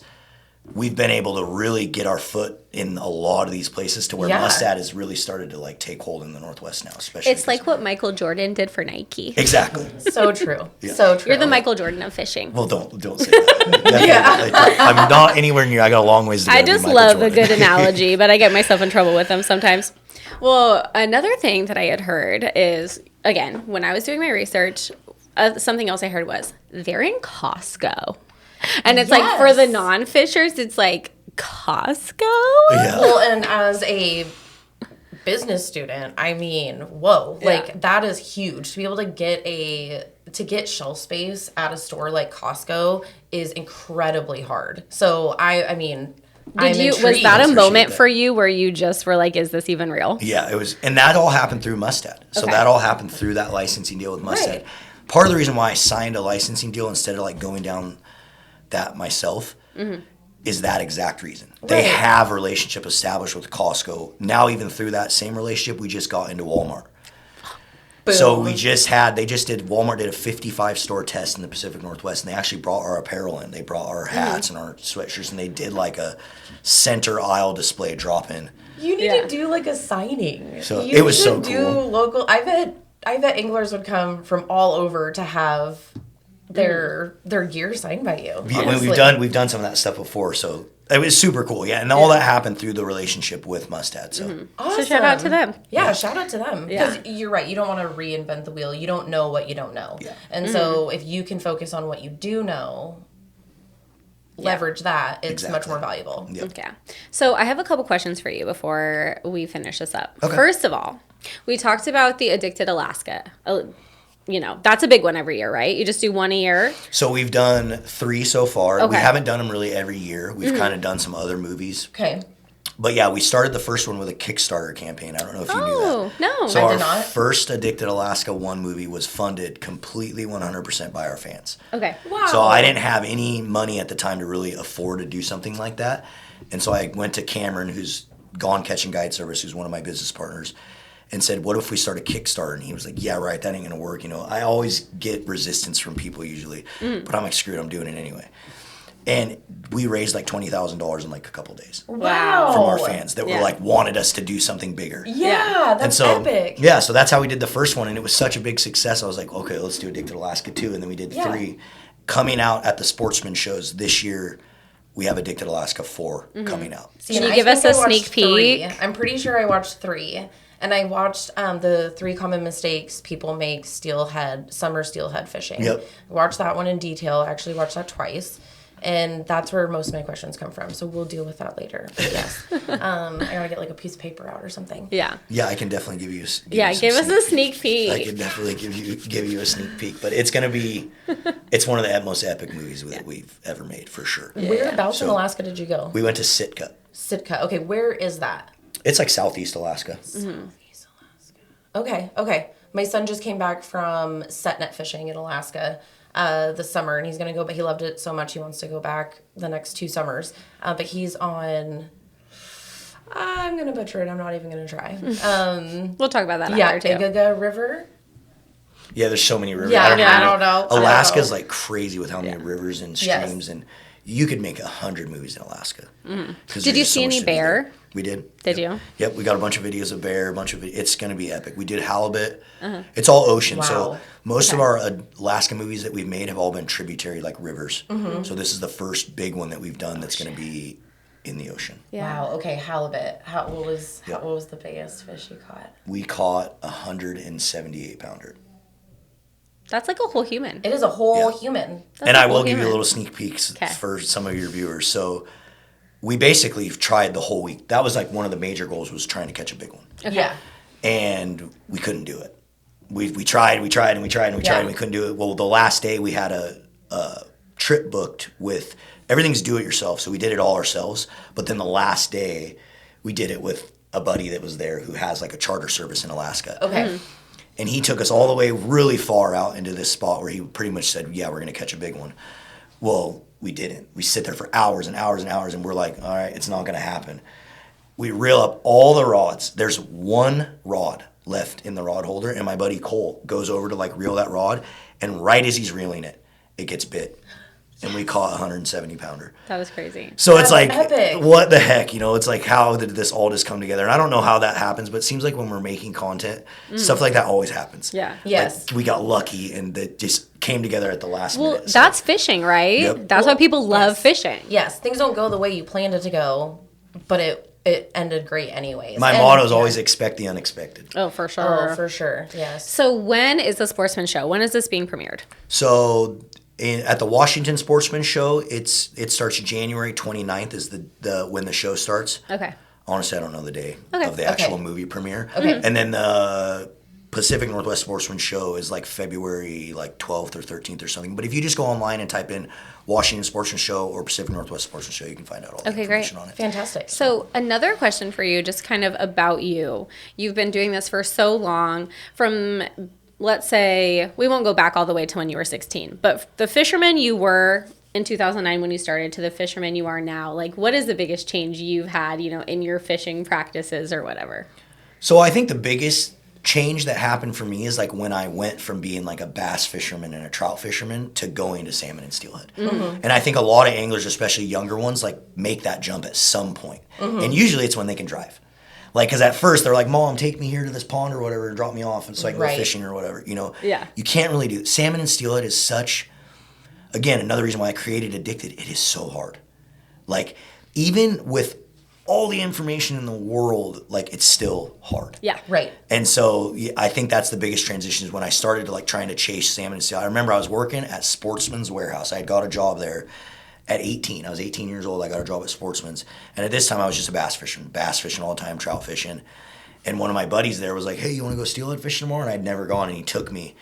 S1: we've been able to really get our foot in a lot of these places to where mustad has really started to take hold in the Northwest now, especially.
S4: It's like what Michael Jordan did for Nike.
S1: Exactly.
S2: So true. So true.
S4: You're the Michael Jordan of fishing.
S1: Well, don't say that. I'm not anywhere near. I got a long ways to go.
S4: I
S1: to be
S4: just
S1: Michael
S4: love a
S1: Jordan.
S4: good analogy, but I get myself in trouble with them sometimes. Well, another thing that I had heard is, again, when I was doing my research, something else I heard was they're in Costco. And it's like for the non-fishers, it's like Costco?
S1: Yeah.
S2: Well, and as a business student, I mean, whoa, that is huge. To be able to get shelf space at a store like Costco is incredibly hard. So I mean,
S4: Was that a moment for you where you just were like, is this even real?
S1: Yeah, it was, and that all happened through Mustad. So that all happened through that licensing deal with Mustad.
S2: Right.
S1: Part of the reason why I signed a licensing deal instead of going down that myself is that exact reason. They have a relationship established with Costco. Now, even through that same relationship, we just got into Walmart.
S2: Boom.
S1: So Walmart did a 55 store test in the Pacific Northwest, and they actually brought our apparel in. They brought our hats and our sweatshirts, and they did a center aisle display drop in.
S2: You need to do a signing.
S1: So it was so
S2: do
S1: cool.
S2: local. bet anglers would come from all over to have their gear signed by you.
S1: Yeah,
S2: honestly.
S1: we've done some of that stuff before, so it was super cool. Yeah, and all that happened through the relationship with Mustad. So
S2: Awesome.
S4: So shout out to them.
S2: Yeah, shout out to them.
S4: Yeah.
S2: Because you're right, you don't want to reinvent the wheel. You don't know what you don't know.
S1: Yeah.
S2: And so if you can focus on what you do know, leverage that, it's
S1: Exactly.
S2: much more valuable.
S1: Yep.
S4: Okay. So I have a couple questions for you before we finish this up.
S1: Okay.
S4: First of all, we talked about the Addicted Alaska. You know, that's a big one every year, right? You just do one a year?
S1: So we've done 3 so far. We
S4: Okay.
S1: haven't done them really every year. We've kind of done some other movies.
S2: Okay.
S1: But yeah, we started the first one with a Kickstarter campaign. I don't know if you knew
S4: Oh,
S1: that.
S4: no.
S1: So
S2: I
S1: our
S2: did not.
S1: first Addicted Alaska 1 movie was funded completely 100% by our fans.
S4: Okay.
S2: Wow.
S1: So I didn't have any money at the time to really afford to do something like that. And so I went to Cameron, who's Gone Catching Guide Service, who's one of my business partners, and said, what if we start a Kickstarter? And he was like, yeah, right, that ain't gonna work. You know, I always get resistance from people usually, but I'm like, screw it, I'm doing it anyway. And we raised like $20,000 in like a couple days
S2: Wow.
S1: from our fans that
S4: Yeah.
S1: were like, wanted us to do something bigger.
S2: Yeah,
S1: And
S2: that's
S1: so,
S2: epic.
S1: yeah, so that's how we did the first one, and it was such a big success. I was like, okay, let's do Addicted Alaska 2, and then we did
S2: Yeah.
S1: 3. Coming out at the Sportsman shows this year, we have Addicted Alaska 4 coming out.
S2: See,
S4: Can
S2: and
S4: you
S2: I
S4: give us
S2: think
S4: a
S2: I watched
S4: sneak peek?
S2: 3. I'm pretty sure I watched 3. And I watched the 3 common mistakes people make summer steelhead fishing.
S1: Yep.
S2: Watched that one in detail. I actually watched that twice. And that's where most of my questions come from. So we'll deal with that later. But yes. I gotta get like a piece of paper out or something.
S4: Yeah.
S1: Yeah, I can definitely give you.
S4: Give us a sneak
S1: I
S4: peek.
S1: can definitely give you a sneak peek, but it's gonna be, it's one of the most epic movies that we've ever made for sure.
S2: Whereabouts in
S1: So-
S2: Alaska did you go?
S1: We went to Sitka.
S2: Sitka. Okay, where is that?
S1: It's like Southeast Alaska.
S2: Southeast Alaska. Okay. My son just came back from set net fishing in Alaska this summer, and he's gonna go. But he loved it so much he wants to go back the next 2 summers. But he's on. I'm gonna butcher it. I'm not even gonna try.
S4: We'll talk about that
S2: Yeah,
S4: after too.
S2: Igaga River.
S1: Yeah, there's so many rivers.
S2: Yeah,
S1: don't
S2: I
S1: even
S2: don't know.
S1: Alaska's like crazy with how many rivers and
S2: Yes.
S1: streams, and you could make 100 movies in Alaska. 'Cause
S4: Did
S1: there's
S4: you
S1: just
S4: see
S1: so much
S4: any
S1: to do there.
S4: bear?
S1: We did.
S4: Did
S1: Yep.
S4: you?
S1: Yep, we got a bunch of videos of bear, it's going to be epic. We did halibut. It's all ocean. So
S2: Wow.
S1: most of our Alaska movies that we've made have all been tributary, like rivers. So this is the first big one that we've done that's going to be in the ocean.
S4: Yeah.
S2: Wow. Okay, halibut. What was the biggest fish you caught?
S1: We caught 178 pounder.
S4: That's like a whole human.
S2: It is a whole
S1: Yeah.
S2: human.
S4: That's
S1: And
S4: a
S1: I
S4: whole
S1: will give you a
S4: human.
S1: little sneak peeks
S4: 'Kay.
S1: for some of your viewers. So we basically tried the whole week. That was like one of the major goals, was trying to catch a big one.
S4: Okay.
S2: Yeah.
S1: And we couldn't do it. We tried and we tried and we tried and we couldn't do it. Well, the last day we had a trip booked with, everything's do it yourself, so we did it all ourselves. But then the last day we did it with a buddy that was there who has like a charter service in Alaska.
S2: Okay.
S1: And he took us all the way really far out into this spot where he pretty much said, yeah, we're going to catch a big one. Well, we didn't. We sit there for hours and hours and hours, and we're like, all right, it's not going to happen. We reel up all the rods. There's one rod left in the rod holder, and my buddy Cole goes over to like reel that rod, and right as he's reeling it, it gets bit. And we caught a 170 pounder.
S4: That was crazy.
S1: So it's
S2: That's
S1: like,
S2: epic.
S1: what the heck? You know, it's like, how did this all just come together? And I don't know how that happens, but it seems like when we're making content, stuff like that always happens.
S4: Yeah.
S2: Yes.
S1: Like, we got lucky and that just came together at the last
S4: Well,
S1: minute. So-
S4: that's fishing, right?
S1: Yep.
S4: That's why people love
S2: yes.
S4: fishing.
S2: Yes, things don't go the way you planned it to go, but it ended great anyways.
S1: my
S2: And-
S1: motto is always expect the unexpected.
S4: Oh, for sure.
S2: Oh, for sure. Yes.
S4: So when is the Sportsman Show? When is this being premiered?
S1: So at the Washington Sportsman Show, it starts January 29th is the when the show starts.
S4: Okay.
S1: Honestly, I don't know the day
S4: Okay.
S1: of the actual
S2: Okay.
S1: movie premiere.
S2: Okay.
S1: And then the Pacific Northwest Sportsman Show is like February like 12th or 13th or something. But if you just go online and type in Washington Sportsman Show or Pacific Northwest Sportsman Show, you can find out all the
S4: Okay, great.
S1: information on it.
S2: Fantastic.
S4: So another question for you, just kind of about you. You've been doing this for so long. From, let's say, we won't go back all the way to when you were 16, but the fisherman you were in 2009 when you started to the fisherman you are now, like what is the biggest change you've had, in your fishing practices or whatever?
S1: So I think the biggest change that happened for me is like when I went from being like a bass fisherman and a trout fisherman to going to salmon and steelhead. And I think a lot of anglers, especially younger ones, like make that jump at some point. And usually it's when they can drive. Like, because at first they're like, Mom, take me here to this pond or whatever and drop me off and so I can go
S2: Right.
S1: fishing or whatever. You know,
S4: Yeah.
S1: you can't really do it. Salmon and steelhead is such, again, another reason why I created Addicted. It is so hard. Like, even with all the information in the world, like, it's still hard.
S4: Yeah.
S2: Right.
S1: And so I think that's the biggest transition is when I started to like trying to chase salmon and steelhead. I remember I was working at Sportsman's Warehouse. I had got a job there at 18. I was 18 years old. I got a job at Sportsman's. And at this time I was just a bass fishing all the time, trout fishing. And one of my buddies there was like, hey, you want to go steelhead fishing tomorrow? And I'd never gone, and he took me.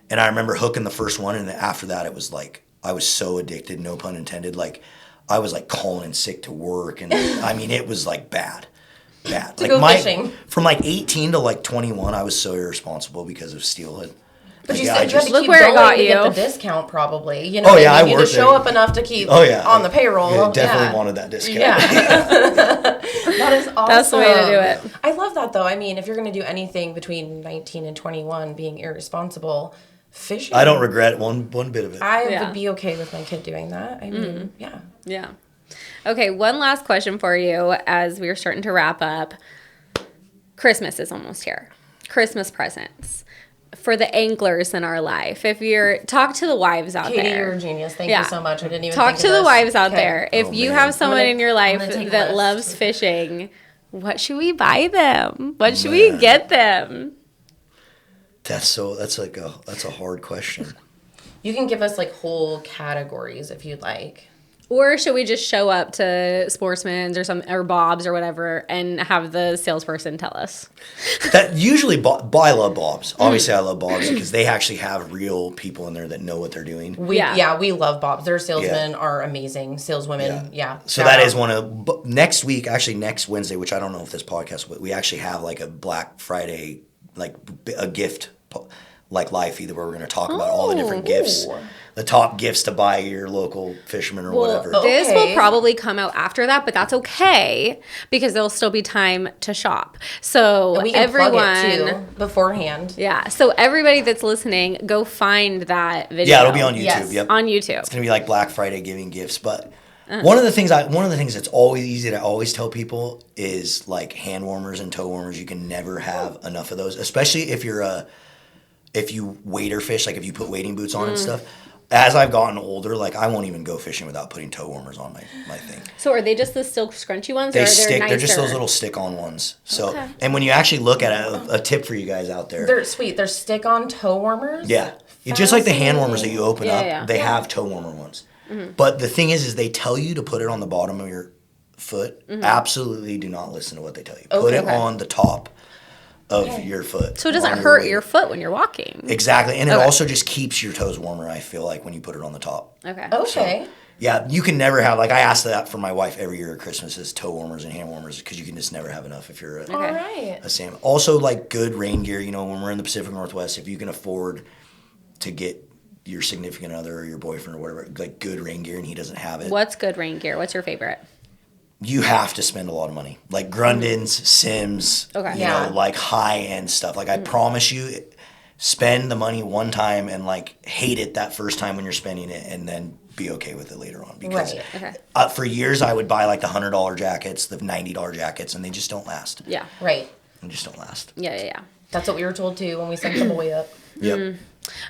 S1: And I remember hooking the first one, and then after that it was like, I was so addicted, no pun intended. Like, I was like calling in sick to work, and I mean, it was like bad. To like
S2: go fishing.
S1: From like 18 to like 21, I was so irresponsible because of steelhead.
S2: But
S1: Like,
S2: you
S1: yeah,
S2: said
S1: I
S2: you had
S1: just-
S2: to
S4: Look
S2: keep
S4: where it
S2: going
S4: got
S2: to get
S4: you.
S2: the discount, probably. You know,
S1: Oh,
S2: what
S1: yeah,
S2: I
S1: I
S2: mean? You had to
S1: worked
S2: show
S1: there.
S2: up enough to keep
S1: Oh, yeah.
S2: on the payroll.
S1: Yeah, definitely
S2: Yeah.
S1: wanted that discount.
S2: Yeah. That is awesome.
S4: That's the way to do it.
S2: I love that, though. I mean, if you're going to do anything between 19 and 21 being irresponsible, fishing.
S1: I don't regret one bit of it.
S2: I
S4: Yeah.
S2: would be okay with my kid doing that. I mean, yeah.
S4: Yeah. Okay, one last question for you as we're starting to wrap up. Christmas is almost here. Christmas presents for the anglers in our life. If you're talk to the wives out
S2: Katie,
S4: there.
S2: you're a genius. Thank
S4: Yeah.
S2: you so much. I didn't even
S4: Talk
S2: think
S4: to
S2: of
S4: the
S2: this.
S4: wives out
S2: Okay.
S4: there. If
S1: Oh,
S4: you
S1: man.
S4: have someone
S2: gonna-
S4: in your
S2: I'm
S4: life
S2: gonna take a
S4: that
S2: list.
S4: loves fishing, what should we buy them? What should we
S1: Man.
S4: get them?
S1: That's a hard question.
S2: You can give us like whole categories if you'd like.
S4: Or should we just show up to Sportsman's or Bob's or whatever and have the salesperson tell us?
S1: That usually, I love Bob's. Obviously, I love Bob's because they actually have real people in there that know what they're doing.
S2: We love Bob's. Their salesmen are amazing. Saleswomen, yeah.
S1: So that is one of next week, actually next Wednesday, which I don't know if this podcast, but we actually have like a Black Friday, like a gift, like live feed where we're going to talk about all the different gifts, the top gifts to buy your local fisherman or whatever.
S4: This will
S2: Okay.
S4: probably come out after that, but that's okay because there'll still be time to shop. So
S2: We can
S4: everyone,
S2: plug it too beforehand.
S4: yeah. So everybody that's listening, go find that video.
S1: Yeah, it'll be on YouTube.
S2: Yes.
S1: Yep.
S4: On YouTube.
S1: It's gonna be like Black Friday giving gifts, but one of the things that's always easy to always tell people is like hand warmers and toe warmers. You can never have enough of those, especially if you wader fish, like if you put wading boots on and stuff. As I've gotten older, like I won't even go fishing without putting toe warmers on my thing.
S4: So are they just the silk scrunchy ones?
S1: They
S4: or
S1: stick.
S4: They're
S1: They're just those
S4: nicer?
S1: little stick-on ones. So,
S4: Okay.
S1: and when you actually look at it, a tip for you guys out there.
S2: They're sweet. They're stick-on toe warmers.
S1: Yeah. It's just like the hand warmers that you open
S4: Yeah,
S1: up.
S4: yeah.
S1: They have toe warmer ones. But the thing is they tell you to put it on the bottom of your foot. Absolutely do not listen to what they tell you. Put it
S2: Okay.
S1: on the top of your foot.
S4: So it doesn't
S1: on
S4: hurt
S1: weight.
S4: your foot when you're walking.
S1: Exactly. And it
S4: Okay.
S1: also just keeps your toes warmer, I feel like, when you put it on the top.
S4: Okay.
S2: Okay.
S1: Yeah, you can never have, like I ask that for my wife every year at Christmas is toe warmers and hand warmers because you can just never have enough if you're
S2: All right.
S1: a salmon. Also, like good rain gear, when we're in the Pacific Northwest, if you can afford to get your significant other or your boyfriend or whatever, like good rain gear and he doesn't have it,
S4: What's good rain gear? What's your favorite?
S1: you have to spend a lot of money. Like Grundens, Sims,
S4: Okay.
S2: Yeah.
S1: like high-end stuff. Like I promise you, spend the money one time and like hate it that first time when you're spending it and then be okay with it later on. Because
S2: Right.
S4: Okay.
S1: for years I would buy like the $100 jackets, the $90 jackets, and they just don't last.
S4: Yeah.
S2: Right.
S1: They just don't last.
S4: Yeah.
S2: That's what we were told too when we sent the boy up.
S1: Yep.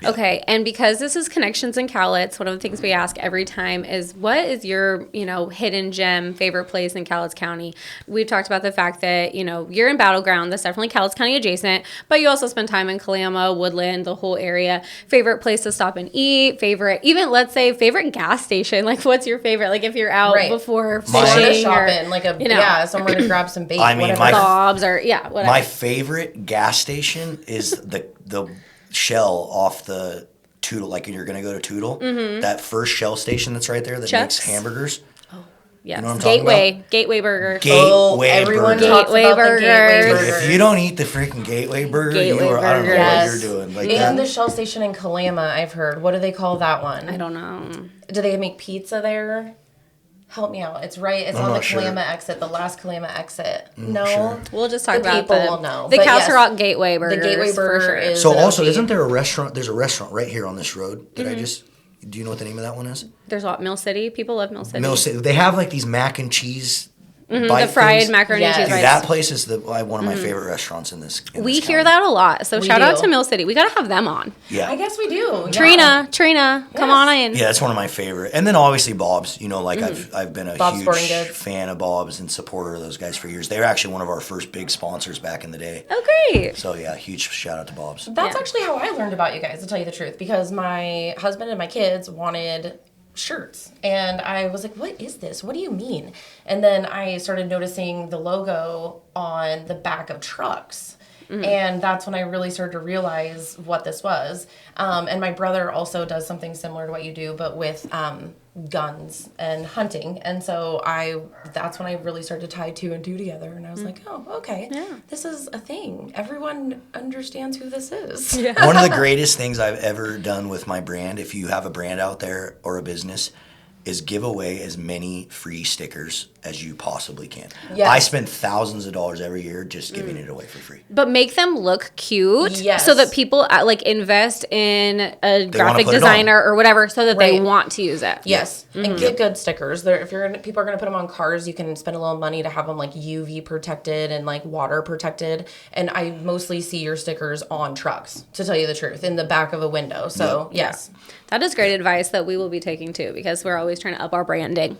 S4: Okay, and because this is Connections and Cowlitz, one of the things we ask every time is what is your, hidden gem, favorite place in Cowlitz County? We've talked about the fact that, you're in Battleground, that's definitely Cowlitz County adjacent, but you also spend time in Kalama, Woodland, the whole area. Favorite place to stop and eat, even let's say favorite gas station. Like what's your favorite? Like if you're out
S2: Right.
S4: before
S1: Mine-
S2: Florida
S4: fishing or
S2: shopping, like somewhere to grab some bait.
S1: I mean,
S2: whatever.
S4: Bob's or whatever.
S1: My favorite gas station is the Shell off the Tootle. Like you're gonna go to Tootle, that first Shell station that's right there that
S4: Chuck's?
S1: makes hamburgers.
S4: Yes.
S1: know what I'm talking
S4: Gateway Burger.
S1: Gateway
S2: everyone
S1: Burger.
S2: talks
S4: Gateway
S2: about the Gateway
S4: Burgers.
S2: Burgers.
S1: If you don't eat the freaking Gateway Burger,
S4: Gateway
S1: I don't know
S4: Burgers.
S1: what you're doing. Like
S2: And the
S1: that.
S2: Shell station in Kalama, I've heard. What do they call that one?
S4: I don't know.
S2: Do they make pizza there? Help me out. It's right. It's
S1: I'm
S2: on the
S1: not sure.
S2: Kalama exit, the last Kalama exit. No.
S1: sure.
S4: We'll just talk
S2: The
S4: about
S2: people
S4: the,
S2: will know,
S4: the
S2: but
S4: Castle
S2: yes,
S4: Rock Gateway Burgers.
S2: The Gateway
S4: for
S2: Burger
S4: sure.
S2: is
S1: So
S2: an
S1: also,
S2: OG.
S1: isn't there a restaurant? There's a restaurant right here on this road that I just. Do you know what the name of that one is?
S4: There's what, Mill City? People love Mill City.
S1: Mill City. They have like these mac and cheese
S4: The fried macaroni and cheese
S1: Dude,
S4: rice.
S1: that place is one of my favorite restaurants in this.
S4: We hear that a lot. So
S2: We
S4: shout out
S2: do.
S4: to Mill City. We got to have them on.
S1: Yeah.
S2: I guess we do.
S4: Trina, come on in.
S1: Yeah, that's one of my favorite. And then obviously Bob's. You know, like I've been a
S2: Bob's Sporting
S1: huge
S2: Goods.
S1: fan of Bob's and supporter of those guys for years. They were actually one of our first big sponsors back in the day.
S4: Oh, great.
S1: So yeah, huge shout out to Bob's.
S2: That's actually how I learned about you guys, to tell you the truth, because my husband and my kids wanted shirts. And I was like, what is this? What do you mean? And then I started noticing the logo on the back of trucks. And that's when I really started to realize what this was. And my brother also does something similar to what you do, but with guns and hunting. And so that's when I really started to tie two and two together. And I was like, oh, okay, this is a thing. Everyone understands who this is. Yeah.
S1: One of the greatest things I've ever done with my brand, if you have a brand out there or a business, is give away as many free stickers as you possibly can.
S2: Yes.
S1: I spend thousands of dollars every year just giving it away for free.
S4: But make them look cute
S2: Yes.
S4: so that people invest in a graphic
S1: put it
S4: designer or whatever so that they
S2: Right.
S4: want to use it.
S2: Yes, and get good stickers. People are gonna put them on cars, you can spend a little money to have them like UV protected and like water protected. And I mostly see your stickers on trucks, to tell you the truth, in the back of a window. So yes,
S4: That is great advice that we will be taking too, because we're always trying to up our branding.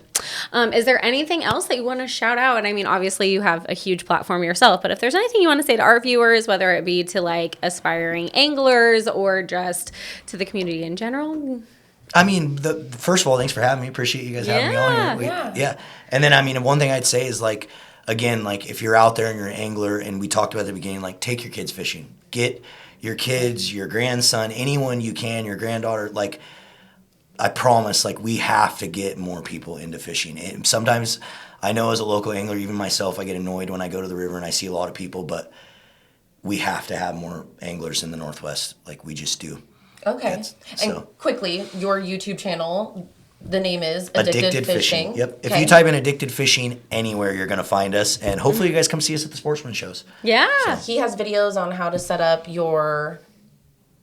S4: Is there anything else that you want to shout out? And I mean, obviously you have a huge platform yourself, but if there's anything you want to say to our viewers, whether it be to like aspiring anglers or just to the community in general.
S1: I mean, first of all, thanks for having me. Appreciate you guys having me on here. Yeah. And then, I mean, one thing I'd say is like, again, like if you're out there and you're an angler, and we talked about at the beginning, like take your kids fishing. Get your kids, your grandson, anyone you can, your granddaughter, like I promise, like we have to get more people into fishing. And sometimes I know as a local angler, even myself, I get annoyed when I go to the river and I see a lot of people, but we have to have more anglers in the Northwest. Like we just do.
S2: okay. And quickly, your YouTube channel, the name is Addicted Fishing.
S1: Yep. If
S2: Okay.
S1: you type in Addicted Fishing anywhere, you're going to find us. And hopefully you guys come see us at the sportsman shows.
S4: Yeah.
S2: He has videos on how to set up your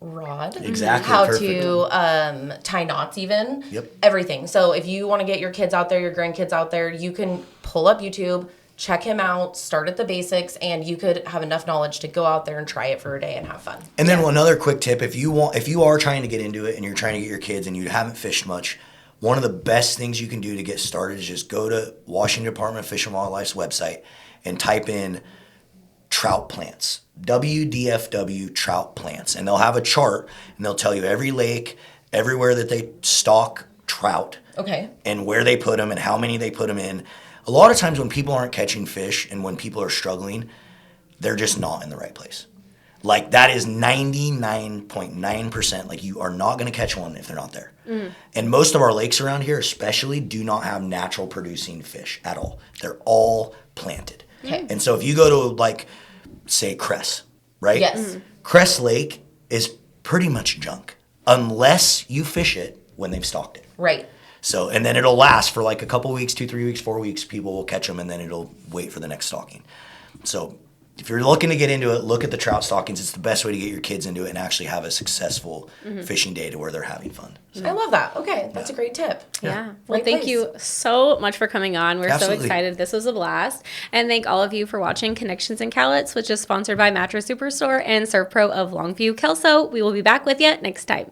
S2: rod.
S1: Exactly,
S2: How
S1: perfect.
S2: to tie knots even.
S1: Yep.
S2: Everything. So if you want to get your kids out there, your grandkids out there, you can pull up YouTube, check him out, start at the basics, and you could have enough knowledge to go out there and try it for a day and have fun.
S1: And then another quick tip, if you are trying to get into it and you're trying to get your kids and you haven't fished much, one of the best things you can do to get started is just go to Washington Department of Fish and Wildlife's website and type in trout plants, WDFW trout plants, and they'll have a chart and they'll tell you every lake, everywhere that they stock trout,
S2: Okay.
S1: and where they put them and how many they put them in. A lot of times when people aren't catching fish and when people are struggling, they're just not in the right place. Like that is 99.9%. Like you are not going to catch one if they're not there. And most of our lakes around here especially do not have natural producing fish at all. They're all planted.
S2: Okay.
S1: And so if you go to like, say Cress, right?
S2: Yes.
S1: Cress Lake is pretty much junk unless you fish it when they've stocked it.
S2: Right.
S1: So, and then it'll last for like a couple weeks, 2, 3 weeks, 4 weeks. People will catch them and then it'll wait for the next stocking. So if you're looking to get into it, look at the trout stockings. It's the best way to get your kids into it and actually have a successful fishing day to where they're having fun. So,
S2: I love that. Okay. That's a great tip.
S4: Yeah. Well,
S2: Right
S4: thank
S2: place.
S4: you so much for coming on. We're
S1: Absolutely.
S4: so excited. This was a blast. And thank all of you for watching Connections and Cowlets, which is sponsored by Mattress Superstore and Surf Pro of Longview, Kelso. We will be back with you next time.